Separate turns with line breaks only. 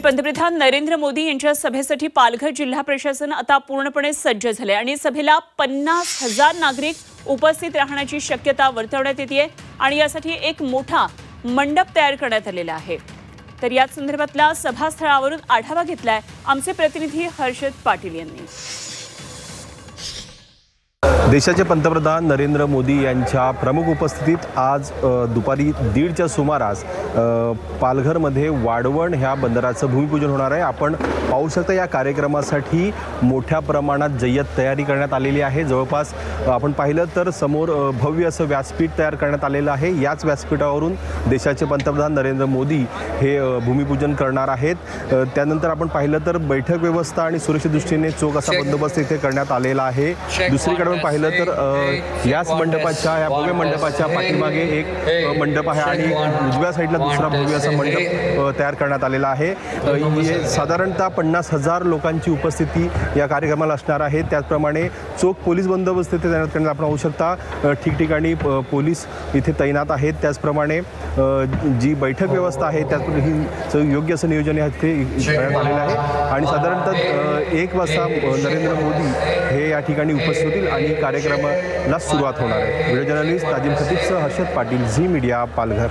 पंतप्रधान नरेंद्र मोदी यांच्या सभेसाठी पालघर जिल्हा प्रशासन आता पूर्णपणे सज्ज झाले आणि सभेला 50,000 नागरिक उपस्थित राहण्याची शक्यता वर्तवण्यात येते आणि यासाठी एक मोठा मंडप तयार करण्यात आलेला आहे। तर या संदर्भातला सभास्थळावरून आढावा घेतलाय आमचे प्रतिनिधी हर्षद पाटील यांनी।
देशाचे पंतप्रधान नरेंद्र मोदी यांच्या प्रमुख उपस्थितीत आज दुपारी 1:30च्या सुमारास पालघरमध्ये वाढवण ह्या बंदराचं भूमिपूजन होणार आहे। आपण पाहू शकता या कार्यक्रमासाठी मोठ्या प्रमाणात जय्यत तयारी करण्यात आलेली आहे। जवळपास आपण पाहिलं तर समोर भव्य असं व्यासपीठ तयार करण्यात आलेलं आहे। याच व्यासपीठावरून देशाचे पंतप्रधान नरेंद्र मोदी हे भूमिपूजन करणार आहेत। त्यानंतर आपण पाहिलं तर बैठक व्यवस्था आणि सुरक्षित दृष्टीने चोख असा बंदोबस्त इथे करण्यात आलेला आहे। दुसरीकडे पाहिलं तर याच मंडपाच्या या भव्य मंडपाच्या पाठीमागे एक मंडप आहे आणि उजव्या साईडला दुसरा भव्य असा मंडप तयार करण्यात आलेला आहे। साधारणतः 50,000 लोकांची उपस्थिती या कार्यक्रमाला असणार आहे। त्याचप्रमाणे चोख पोलीस बंदोबस्त इथे तैनात करण्यात आपण पाहू शकता। ठिकठिकाणी पोलीस इथे तैनात आहेत। त्याचप्रमाणे जी बैठक व्यवस्था आहे त्यात योग्य असं नियोजन इथे करण्यात आलेलं आहे आणि साधारणतः 1 वाजता नरेंद्र मोदी हे या ठिकाणी उपस्थित होतील आणि कार्यक्रमाला सुरुवात होणार आहे। व्हिडिओ जर्नलिस्ट ताजिम खतीबसह हर्षद पाटील, झी मीडिया, पालघर।